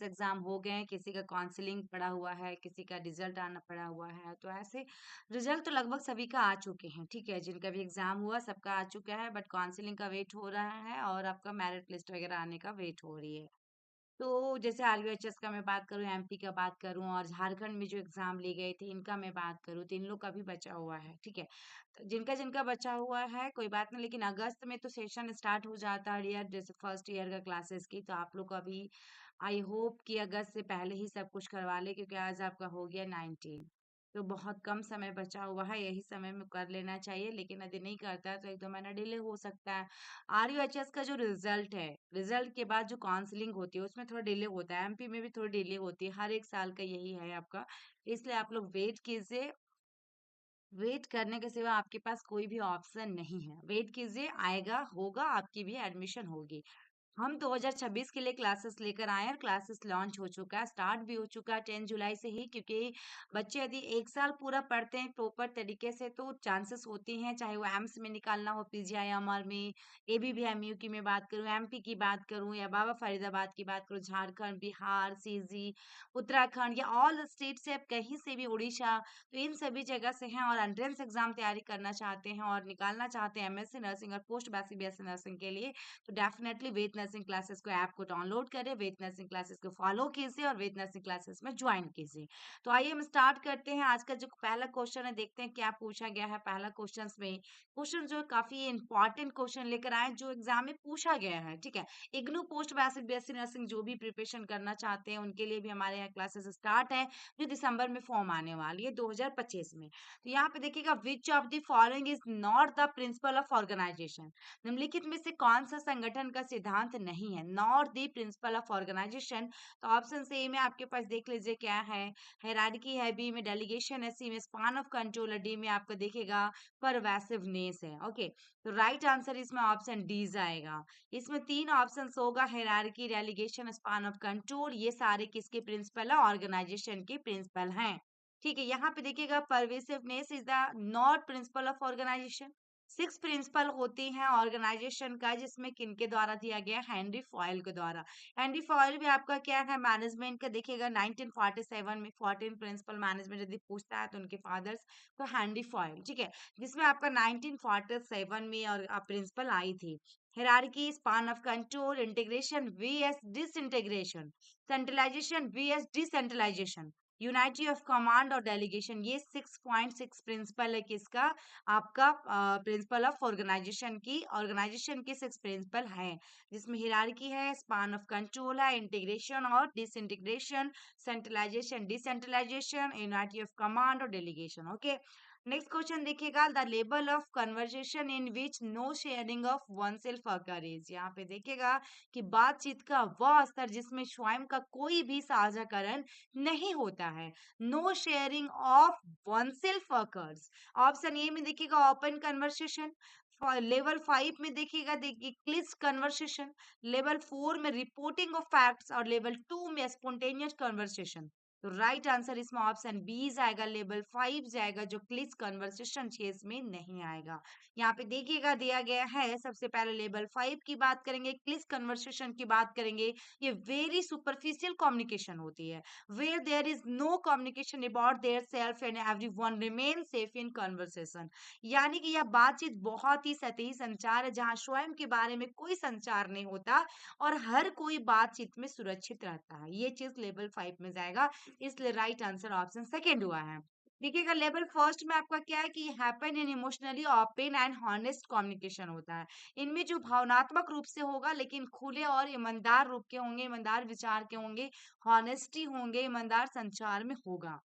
Exam हो गए हैं, किसी का काउंसलिंग पड़ा हुआ है, किसी का रिजल्ट आना पड़ा हुआ है, तो ऐसे रिजल्ट तो लगभग सभी का आ चुके हैं, ठीक है, जिनका भी एग्जाम हुआ सबका आ चुका है, बट काउंसलिंग का वेट हो रहा है और आपका मेरिट लिस्ट वगैरह आने का वेट हो रही है। तो जैसे आरयूएचएस का मैं बात करूँ, एमपी का बात करूँ और झारखंड में जो एग्जाम ली गई थी इनका मैं बात करूँ तो इन लोग का भी बचा हुआ है, ठीक है। तो जिनका जिनका बचा हुआ है कोई बात नहीं, लेकिन अगस्त में तो सेशन स्टार्ट हो जाता है ईयर, जैसे फर्स्ट ईयर का क्लासेस की, तो आप लोग का भी आई होप कि अगस्त से पहले ही सब कुछ करवा ले, क्योंकि आज आपका हो गया 19, तो बहुत कम समय बचा हुआ है, यही समय में कर लेना चाहिए, लेकिन यदि नहीं करता है तो 1-2 महीना डिले हो सकता है। आरयूएचएस का जो रिजल्ट है, रिजल्ट के बाद जो काउंसलिंग होती है उसमें थोड़ा डिले होता है, एमपी में भी थोड़ी डिले होती है, हर एक साल का यही है आपका, इसलिए आप लोग वेट कीजिए। वेट करने के सिवा आपके पास कोई भी ऑप्शन नहीं है, वेट कीजिए, आएगा, होगा, आपकी भी एडमिशन होगी। हम 2026 के लिए क्लासेस लेकर आए हैं, क्लासेस लॉन्च हो चुका है, स्टार्ट भी हो चुका है 10 जुलाई से ही, क्योंकि बच्चे यदि एक साल पूरा पढ़ते हैं प्रॉपर तरीके से तो चांसेस होती हैं, चाहे वो एम्स में निकालना हो, पीजीआईएमआर में, एबीवीएमयू की मैं बात करूं, एमपी की बात करूं या बाबा फरीदाबाद की बात करूं, झारखंड, बिहार, सीजी, उत्तराखंड या ऑल स्टेट से, आप कहीं से भी, उड़ीसा, तो इन सभी जगह से हैं और एंट्रेंस एग्जाम तैयारी करना चाहते हैं और निकालना चाहते हैं एमएससी नर्सिंग और पोस्ट बेसिक बीएससी नर्सिंग के लिए, तो डेफिनेटली वेद नर्सिंग क्लासेस को ऐप को डाउनलोड करें, वेद नर्सिंग क्लासेस को फॉलो कीजिए और वेद नर्सिंग क्लासेस में ज्वाइन कीजिए। तो आइए हम स्टार्ट करते हैं। आज का जो पहला क्वेश्चन है, देखते हैं क्या पूछा गया है पहला क्वेश्चन में। क्वेश्चन जो है काफी इंपॉर्टेंट क्वेश्चन लेकर आए जो एग्जाम में पूछा गया है, ठीक है। IGNOU post basic BSc nursing जो भी प्रिपरेशन करना चाहते हैं उनके लिए भी हमारे यहाँ क्लासेस स्टार्ट है, जो दिसंबर में फॉर्म आने वाली है 2025 में। तो यहाँ पे देखिएगा, which of the following is not the principle of organisation, निम्नलिखित में से कौन सा संगठन का सिद्धांत नहीं है, not the principle of organisation. तो ऑप्शन ए में आपके पास देख लीजिए क्या है, हायरार्की है, बी में डेलीगेशन है, सी में स्पान ऑफ कंट्रोल है, डी में आपको देखेगा परवेसिवनेस है। ओके, तो राइट आंसर इसमें ऑप्शन डी जाएगा। इसमें 3 ऑप्शन होगा, hierarchy, delegation, span of control, ये सारे किसके प्रिंसिपल है, ऑर्गेनाइजेशन के प्रिंसिपल हैं। ठीक है, यहाँ पे देखिएगा pervasiveness is the not principle of organisation. 6 principle होती हैं ऑर्गेनाइजेशन का, जिसमें किनके द्वारा दिया गया, हेनरी फॉयल के द्वारा। हेनरी फॉयल भी आपका क्या है, मैनेजमेंट का, देखिएगा 1947 में 14 प्रिंसिपल मैनेजमेंट यदि पूछता है तो उनके फादर्स, तो हेनरी फॉयल, ठीक है, जिसमें आपका 1947 में और प्रिंसिपल आई थी। Hierarchy, span of control, integration V S disintegration, centralisation V S decentralisation, unity of command और डेलीगेशन, ये 6.6 प्रिंसिपल है किसका, आपका प्रिंसिपल ऑफ ऑर्गेनाइजेशन के 6 प्रिंसिपल हैं, जिसमें हिरार्की है, स्पान ऑफ कंट्रोल है, इंटीग्रेशन और disintegration, centralisation decentralisation, unity of command और डेलीगेशन। ओके, नेक्स्ट क्वेश्चन देखिएगा, the level of conversation in which no sharing of one self occur is, यहाँ पे देखिएगा कि बातचीत का वह स्तर जिसमें स्वयं का कोई भी साझाकरण नहीं होता है, no sharing of one self occurs. Option A में देखिएगा ओपन कन्वर्सेशन, लेवल 5 में देखिएगा क्लिस कन्वर्सेशन, लेवल 4 में रिपोर्टिंग ऑफ फैक्ट्स और लेवल 2 में स्पॉन्टेनियस कन्वर्सेशन। तो राइट आंसर इसमें ऑप्शन बी जाएगा, लेवल 5 जाएगा, जो क्लिस कन्वर्सेशन केस में नहीं आएगा। यहाँ पे देखिएगा दिया गया है, सबसे पहले लेवल 5 की बात करेंगे, क्लिस कन्वर्सेशन की बात करेंगे, ये वेरी सुपरफिशियल कम्युनिकेशन होती है, where there is no communication about their self and everyone remains safe in conversation, यानी कि यह बातचीत बहुत ही सतही संचार है, जहां स्वयं के बारे में कोई संचार नहीं होता और हर कोई बातचीत में सुरक्षित रहता है, ये चीज लेवल 5 में जाएगा, इसलिए राइट आंसर ऑप्शन सेकेंड हुआ है। देखिएगा लेवल फर्स्ट में आपका क्या है कि happen in emotionally open and honest communication होता है, इनमें जो भावनात्मक रूप से होगा लेकिन खुले और ईमानदार रूप के होंगे, ईमानदार विचार के होंगे, हॉनेस्टी होंगे, ईमानदार संचार में होगा।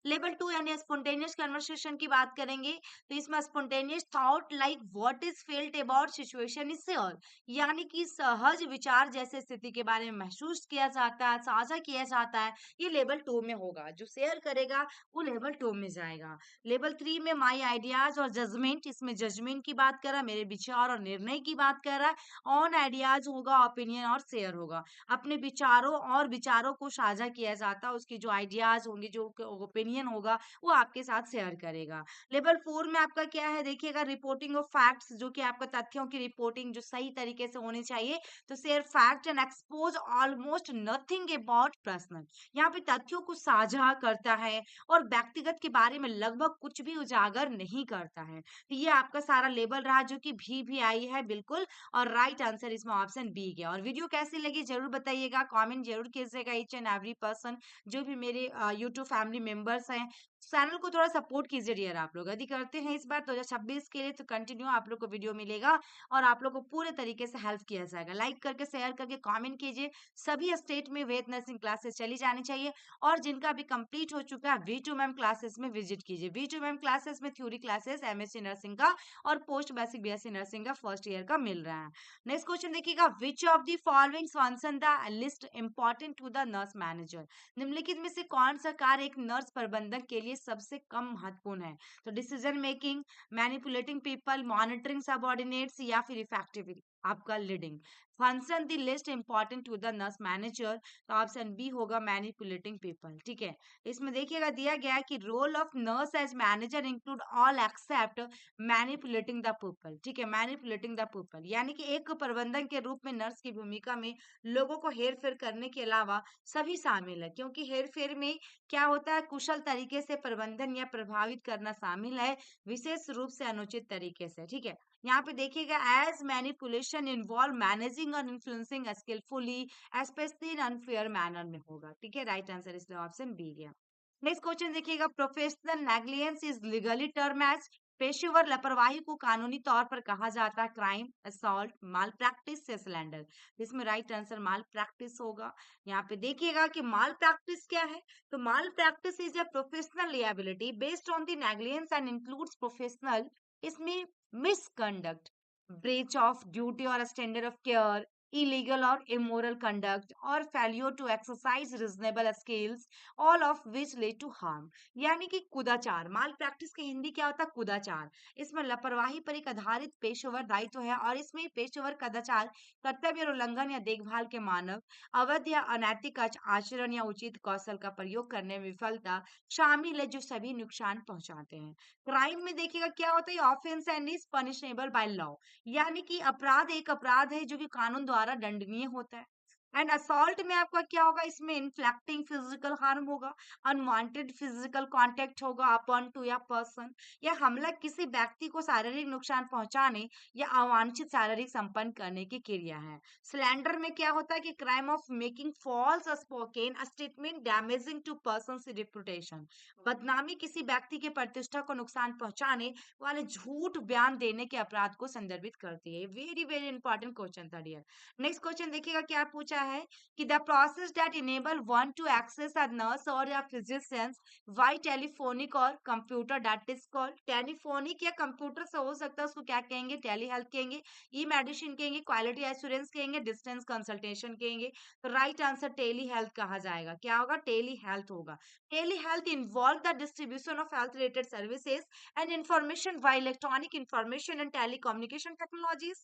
लेवल 2 यानी स्पॉन्टेनियस कन्वर्सेशन की बात करेंगे, तो इसमें spontaneous thought like what is felt about situation is share, यानी कि सहज विचार जैसे स्थिति के बारे में महसूस किया जाता है, साझा किया जाता है, ये लेवल 2 में होगा, जो शेयर करेगा वो लेवल 2 में जाएगा। लेवल 3 में माई आइडियाज और जजमेंट, इसमें जजमेंट की बात कर रहा है, मेरे विचार और निर्णय की बात कर रहा है, ऑन आइडियाज होगा, ओपिनियन और शेयर होगा, अपने विचारों को साझा किया जाता है, उसके जो आइडियाज होंगे, जो ओपिनियन ओपिनियन होगा वो आपके साथ शेयर करेगा। लेवल 4 में आपका क्या है देखिएगा, रिपोर्टिंग ऑफ फैक्ट्स, जो कि आपका तथ्यों की रिपोर्टिंग जो सही तरीके से होनी चाहिए। तो share fact and expose almost nothing about personal, यहाँ पे तथ्यों को साझा करता है और व्यक्तिगत के बारे में लगभग कुछ भी उजागर नहीं करता है। तो ये आपका सारा लेबल रहा जो कि भी आई है बिल्कुल, और राइट आंसर इसमें ऑप्शन बी गया। और वीडियो कैसी लगी जरूर बताइएगा, कमेंट जरूर कीजिएगा ईच एंड एवरी पर्सन, जो भी मेरे यूट्यूब फैमिली मेंबर्स हैं। चैनल को थोड़ा सपोर्ट कीजिए डियर आप लोग, यदि करते हैं इस बार 2026 के लिए तो कंटिन्यू आप लोग को वीडियो मिलेगा और आप लोग को पूरे तरीके से हेल्प किया जाएगा। लाइक करके शेयर करके कमेंट कीजिए। सभी स्टेट में वेद नर्सिंग क्लासेस चली जानी चाहिए, और जिनका भी कंप्लीट हो चुका है V2 मैम क्लासेस में विजिट कीजिए। V2 मैम क्लासेस में थ्योरी क्लासेस MSc नर्सिंग का और पोस्ट बेसिक BSc नर्सिंग का फर्स्ट ईयर का मिल रहा है। नेक्स्ट क्वेश्चन देखिएगा, which of the following function the least important to the nurse manager, निम्नलिखित में से कौन सा कार्य एक नर्स प्रबंधक के लिए सबसे कम महत्वपूर्ण है? तो decision making, manipulating people, monitoring subordinates, या फिर इफेक्टिवली आपका leading. Function the least important to the nurse manager, तो ऑप्शन बी होगा मैनिपुलेटिंग पीपल। ठीक है, इसमें देखिएगा दिया गया है कि role of nurse as manager include all except manipulating the people. ठीक है, मैनिपुलेटिंग द पीपल यानी कि एक प्रबंधन के रूप में नर्स की भूमिका में लोगों को हेर फेर करने के अलावा सभी शामिल है, क्योंकि हेर फेर में क्या होता है, कुशल तरीके से प्रबंधन या प्रभावित करना शामिल है, विशेष रूप से अनुचित तरीके से। ठीक है, यहाँ पे देखिएगा एज मैनिपुलेशन इन्वॉल्व मैनेजिंग और influencing skilfully specially in unfair manner में होगा। ठीक है, राइट आंसर इसलिए ऑप्शन बी गया। नेक्स्ट क्वेश्चन देखिएगा, professional negligence is legally term as, पेशेवर लापरवाही को कानूनी तौर पर कहा जाता है क्राइम, असॉल्ट, माल प्रैक्टिस या स्लैंडर। इसमें राइट आंसर माल प्रैक्टिस होगा। यहाँ पे देखिएगा कि माल प्रैक्टिस क्या है, तो malpractice is a professional liability based on the negligence and includes professional, इसमें मिसकंडक्ट, ब्रीच ऑफ ड्यूटी और standard of care, illegal or immoral conduct, or failure to exercise reasonable skills, all of which lead to harm। यानी कि कुदाचार, माल practice की हिंदी क्या होता है, कुदाचार। इसमें लापरवाही पर एक आधारित पेशेवर दायित्व है, और इसमें पेशेवर कदाचार कर्तव्य और उल्लंघन या देखभाल के मानव अवैध या अनैतिक आचरण या उचित कौशल का प्रयोग करने में विफलता शामिल है, जो सभी नुकसान पहुंचाते हैं। क्राइम में देखिएगा क्या होता है, offence and is punishable by law, यानी कि अपराध एक अपराध है जो कि कानून द्वारा दंडनीय होता है। एंड असॉल्ट में आपका क्या होगा, इसमें इन्फ्लिक्टिंग फिजिकल हार्म होगा, अनवांटेड फिजिकल कांटेक्ट होगा अपॉन टू या पर्सन, या हमला किसी व्यक्ति को शारीरिक नुकसान पहुंचाने या अवांछित शारीरिक संपन्न करने की क्रिया है। स्लैंडर में क्या होता है कि crime of making false spoken statement damaging to person reputation, बदनामी किसी व्यक्ति के प्रतिष्ठा को नुकसान पहुंचाने वाले झूठ बयान देने के अपराध को संदर्भित करती है। वेरी वेरी इंपॉर्टेंट क्वेश्चन था डियर। नेक्स्ट क्वेश्चन देखिएगा क्या पूछा है कि the process that enable one to access a nurse और या फिजिशियंस वाई टेलीफोनिक और computer, that is called telephonic, या कंप्यूटर से हो सकता है उसको क्या कहेंगे, टेली हेल्थ कहेंगे, ई मेडिसिन कहेंगे, क्वालिटी एश्योरेंस कहेंगे, डिस्टेंस कंसल्टेशन कहेंगे। तो राइट आंसर टेली हेल्थ कहा जाएगा। क्या होगा, टेली हेल्थ होगा। Telehealth involve the distribution of health related services and information by electronic information and telecommunication technologies।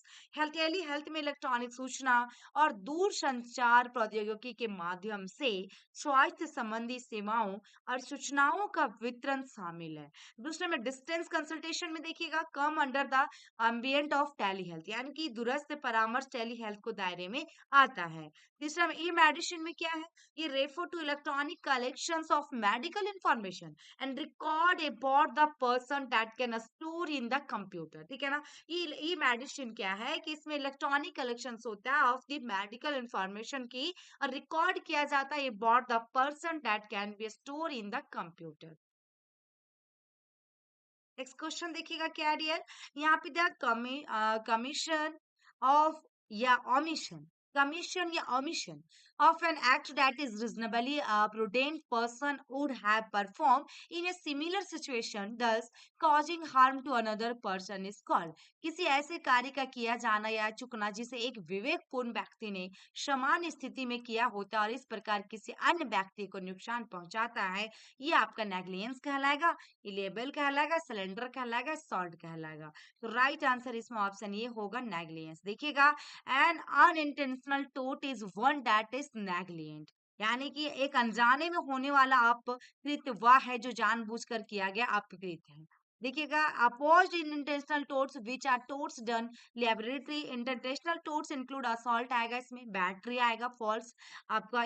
Telehealth में इलेक्ट्रॉनिक सूचना और दूर संचार प्रौद्योगिकी के माध्यम से स्वास्थ्य संबंधी सेवाओं और सूचनाओं का वितरण शामिल है। दूसरे में डिस्टेंस कंसल्टेशन में देखिएगा come under the ambient of telehealth, यानी कि दूरस्थ परामर्श टेली हेल्थ को दायरे में आता है। तीसरा में ई मेडिसिन में क्या है, ये refer to electronic collections of medical information and record about the person that can store in the computer. ठीक है ना, ई मेडिसिन क्या है कि इसमें इलेक्ट्रॉनिक कलेक्शंस होता है ऑफ द मेडिकल इंफॉर्मेशन की, और रिकॉर्ड किया जाता है about the person that can be store in the computer. Next question देखिएगा क्या डियर, यहाँ पे द कमीशन ऑफ या omission, commission या omission of an act that is reasonably a prudent person would have performed in a similar situation, thus causing harm to another person is called। किसी ऐसे कार्य का किया जाना या चुकना जिसे एक विवेकपूर्ण व्यक्ति ने समान स्थिति में किया होता और इस प्रकार किसी अन्य व्यक्ति को नुकसान पहुंचाता है, ये आपका नेग्लिजेंस कहलाएगा, इलेबल कहलाएगा, सिलेंडर कहलाएगा, सॉल्ट कहलाएगा। तो राइट आंसर इसमें ऑप्शन ये होगा नेग्लिजेंस। देखिएगा, एन अनइंटेंशनल टोट is one that is negligent. यानी कि एक अनजाने में होने वाला अपकृत्य वह है जो जानबूझकर किया गया अपकृत्य है। देखिएगा, opposed in intentional torts which are torts done laboratory, intentional torts include assault आएगा, इसमें बैटरी आएगा, फॉल्स आपका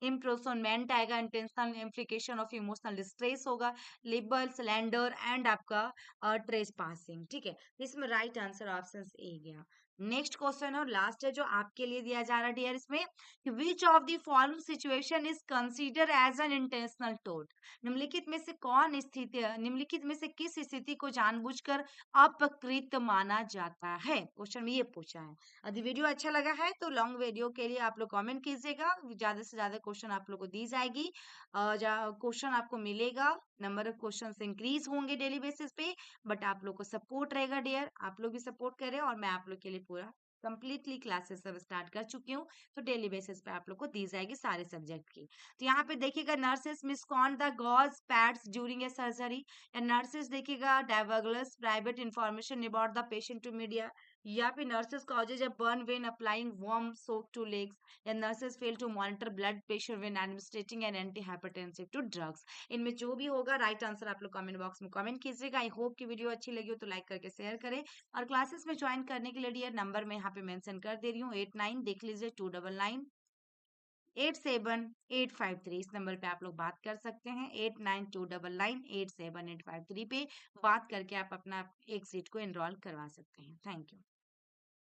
इम्प्रोसोनमेंट आएगा, intentional implication of emotional distress होगा, लिबल स्लैंडर एंड आपका ट्रेस पासिंग। ठीक है, इसमें राइट आंसर ऑप्शन ए गया। नेक्स्ट क्वेश्चन और लास्ट है जो आपके लिए दिया जा रहा है डियर, इसमें which of the following situation is consider as an intentional tort. निम्नलिखित में से कौन स्थिति, निम्नलिखित में से किस स्थिति को जानबूझकर अपकृत माना जाता है, क्वेश्चन में ये पूछा है। यदि वीडियो अच्छा लगा है तो लॉन्ग वीडियो के लिए आप लोग कमेंट कीजिएगा, ज्यादा से ज्यादा क्वेश्चन आप लोग को दी जाएगी, क्वेश्चन आपको मिलेगा, नंबर ऑफ क्वेश्चन इंक्रीज होंगे डेली बेसिस पे, बट आप लोग को सपोर्ट रहेगा डियर, आप लोग भी सपोर्ट करें और मैं आप लोग के लिए पूरा कंप्लीटली क्लासेस सब स्टार्ट कर चुकी हूँ, तो डेली बेसिस पे आप लोग को दी जाएगी सारे सब्जेक्ट की। तो यहाँ पे देखिएगा, nurses miscount the gauze pads during a surgery, या नर्सेस देखिएगा divulges private information about the patient to media, या फिर nurses causes a burn when applying warm soap to legs, या nurses fail to monitor blood pressure when administrating an anti hypertensive to drugs. इनमें जो भी होगा right answer आप लोग comment box में कमेंट कीजिएगा। आई होप कि वीडियो अच्छी लगी हो तो लाइक करके शेयर करें, और क्लासेस में ज्वाइन करने के लिए डियर नंबर मैं यहाँ पे मेंशन कर दे रही हूँ, 89 देख लीजिए 299 87 853, इस नंबर पे आप लोग बात कर सकते हैं, 89 299 87 853 पे बात करके आप अपना एक सीट को एनरोल करवा सकते हैं। Thank you.